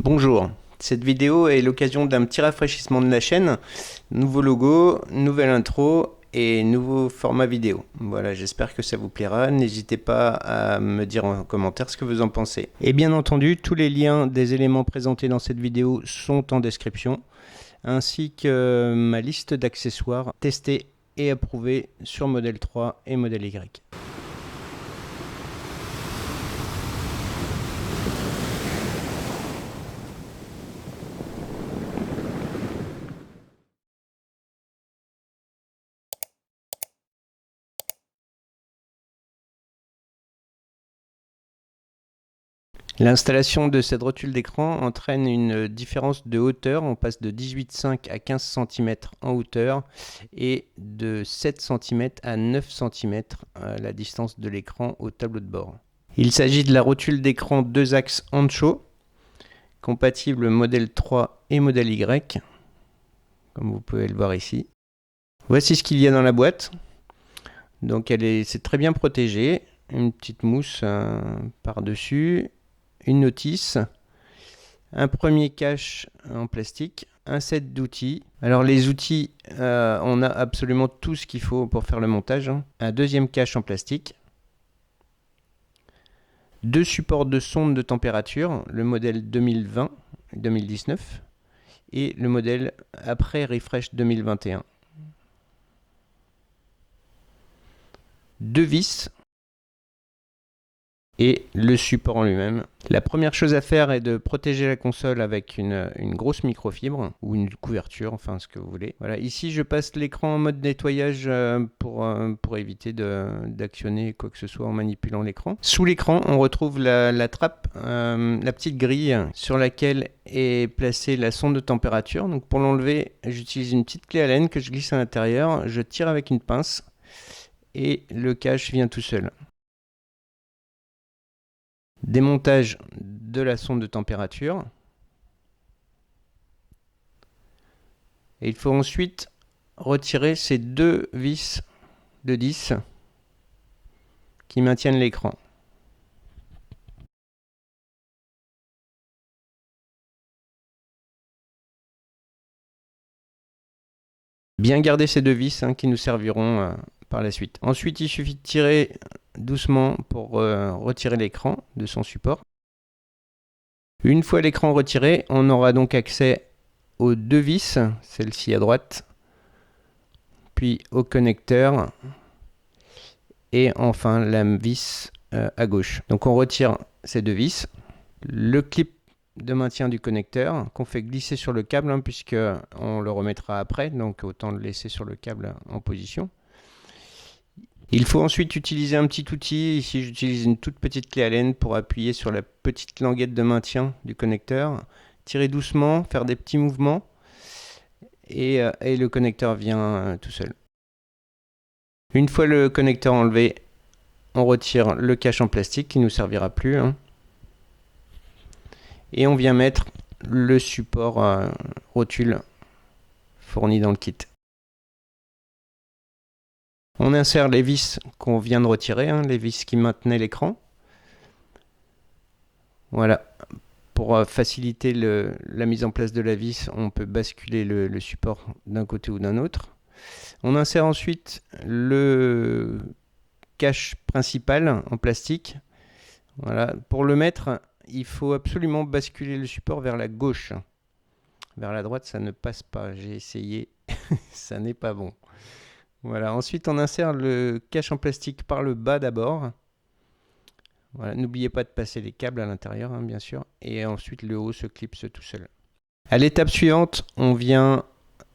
Bonjour, cette vidéo est l'occasion d'un petit rafraîchissement de la chaîne, nouveau logo, nouvelle intro et nouveau format vidéo. Voilà, j'espère que ça vous plaira, n'hésitez pas à me dire en commentaire ce que vous en pensez. Et bien entendu, tous les liens des éléments présentés dans cette vidéo sont en description, ainsi que ma liste d'accessoires testés et approuvés sur Model 3 et Model Y. L'installation de cette rotule d'écran entraîne une différence de hauteur. On passe de 18,5 à 15 cm en hauteur et de 7 cm à 9 cm la distance de l'écran au tableau de bord. Il s'agit de la rotule d'écran 2 axes Ancho, compatible modèle 3 et modèle Y, comme vous pouvez le voir ici. Voici ce qu'il y a dans la boîte. Donc c'est très bien protégé, une petite mousse par-dessus, une notice, un premier cache en plastique, un set d'outils. Alors les outils, on a absolument tout ce qu'il faut pour faire le montage. Un deuxième cache en plastique, deux supports de sonde de température, le modèle 2020-2019 et le modèle après refresh 2021. Deux vis et le support en lui-même. La première chose à faire est de protéger la console avec une grosse microfibre ou une couverture, enfin ce que vous voulez. Voilà, ici je passe l'écran en mode nettoyage pour éviter d'actionner quoi que ce soit en manipulant l'écran. Sous l'écran, on retrouve la trappe, la petite grille sur laquelle est placée la sonde de température. Donc pour l'enlever, j'utilise une petite clé Allen que je glisse à l'intérieur, je tire avec une pince et le cache vient tout seul. Démontage de la sonde de température. Et il faut ensuite retirer ces deux vis de 10 qui maintiennent l'écran. Bien garder ces deux vis qui nous serviront par la suite. Ensuite, il suffit de tirer doucement pour retirer l'écran de son support. Une fois l'écran retiré, on aura donc accès aux deux vis, celle-ci à droite, puis au connecteur et enfin la vis à gauche. Donc on retire ces deux vis, le clip de maintien du connecteur qu'on fait glisser sur le câble puisque on le remettra après, donc autant le laisser sur le câble en position. Il faut ensuite utiliser un petit outil. Ici j'utilise une toute petite clé Allen pour appuyer sur la petite languette de maintien du connecteur, tirer doucement, faire des petits mouvements et le connecteur vient tout seul. Une fois le connecteur enlevé, on retire le cache en plastique qui ne nous servira plus. Et on vient mettre le support rotule fourni dans le kit. On insère les vis qu'on vient de retirer, les vis qui maintenaient l'écran. Voilà. Pour faciliter la mise en place de la vis, on peut basculer le support d'un côté ou d'un autre. On insère ensuite le cache principal en plastique. Voilà. Pour le mettre, il faut absolument basculer le support vers la gauche. Vers la droite, ça ne passe pas. J'ai essayé, ça n'est pas bon. Voilà. Ensuite, on insère le cache en plastique par le bas d'abord. Voilà. N'oubliez pas de passer les câbles à l'intérieur, bien sûr. Et ensuite, le haut se clipse tout seul. À l'étape suivante, on vient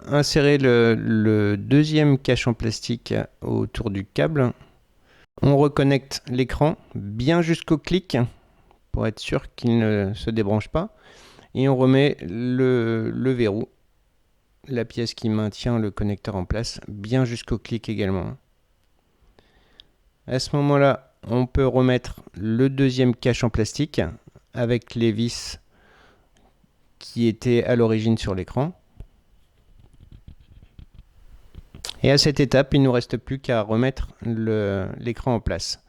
insérer le deuxième cache en plastique autour du câble. On reconnecte l'écran bien jusqu'au clic pour être sûr qu'il ne se débranche pas. Et on remet le verrou, la pièce qui maintient le connecteur en place, bien jusqu'au clic également. À ce moment-là, on peut remettre le deuxième cache en plastique avec les vis qui étaient à l'origine sur l'écran. Et à cette étape, il ne nous reste plus qu'à remettre l'écran en place.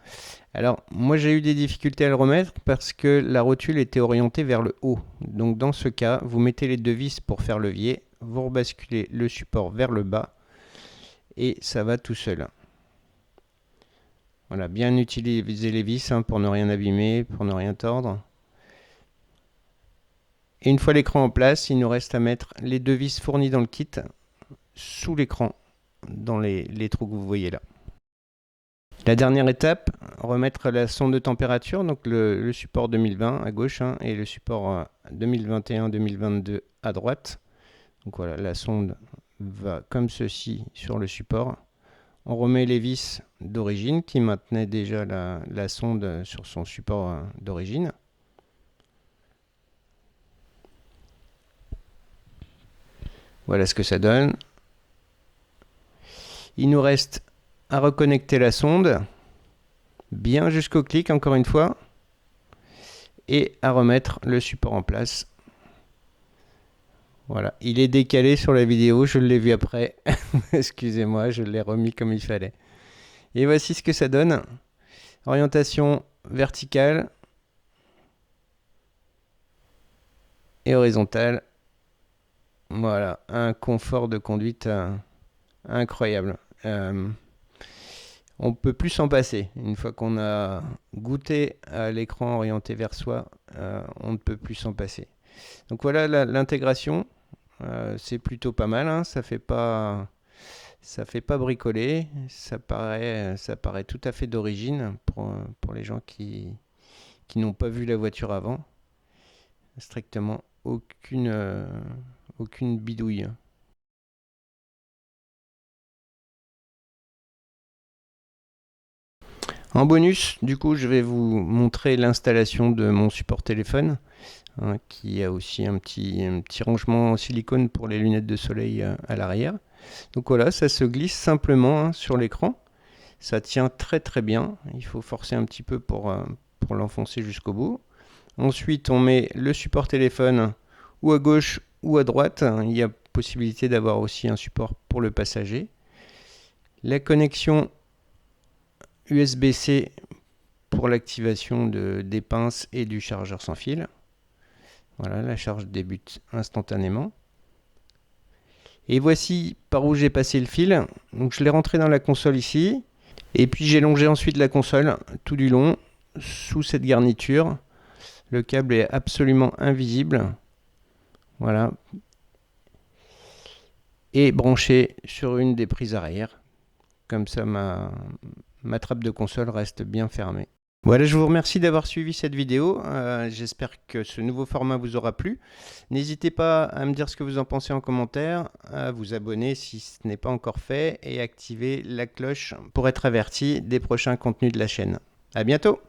Alors, moi j'ai eu des difficultés à le remettre parce que la rotule était orientée vers le haut. Donc dans ce cas, vous mettez les deux vis pour faire levier, vous rebasculez le support vers le bas et ça va tout seul. Voilà, bien utiliser les vis pour ne rien abîmer, pour ne rien tordre. Et une fois l'écran en place, il nous reste à mettre les deux vis fournies dans le kit sous l'écran, dans les trous que vous voyez là. La dernière étape, remettre la sonde de température, donc le support 2020 à gauche et le support 2021-2022 à droite. Donc voilà, la sonde va comme ceci sur le support. On remet les vis d'origine qui maintenaient déjà la sonde sur son support d'origine. Voilà ce que ça donne. Il nous reste à reconnecter la sonde, bien jusqu'au clic encore une fois, et à remettre le support en place. Voilà, il est décalé sur la vidéo, je l'ai vu après, excusez-moi, je l'ai remis comme il fallait. Et voici ce que ça donne. Orientation verticale et horizontale. Voilà, un confort de conduite incroyable. On ne peut plus s'en passer. Une fois qu'on a goûté à l'écran orienté vers soi, on ne peut plus s'en passer. Donc voilà l'intégration. C'est plutôt pas mal. Ça fait pas bricoler. Ça paraît tout à fait d'origine pour les gens qui n'ont pas vu la voiture avant. Strictement aucune bidouille. En bonus, du coup, je vais vous montrer l'installation de mon support téléphone, qui a aussi un petit rangement en silicone pour les lunettes de soleil à l'arrière. Donc voilà, ça se glisse simplement sur l'écran. Ça tient très très bien. Il faut forcer un petit peu pour l'enfoncer jusqu'au bout. Ensuite, on met le support téléphone ou à gauche ou à droite. Il y a possibilité d'avoir aussi un support pour le passager. La connexion USB-C pour l'activation des pinces et du chargeur sans fil. Voilà, la charge débute instantanément. Et voici par où j'ai passé le fil. Donc je l'ai rentré dans la console ici. Et puis j'ai longé ensuite la console tout du long sous cette garniture. Le câble est absolument invisible. Voilà. Et branché sur une des prises arrière. Comme ça, ma trappe de console reste bien fermée. Voilà, je vous remercie d'avoir suivi cette vidéo. J'espère que ce nouveau format vous aura plu. N'hésitez pas à me dire ce que vous en pensez en commentaire, à vous abonner si ce n'est pas encore fait et activer la cloche pour être averti des prochains contenus de la chaîne. À bientôt!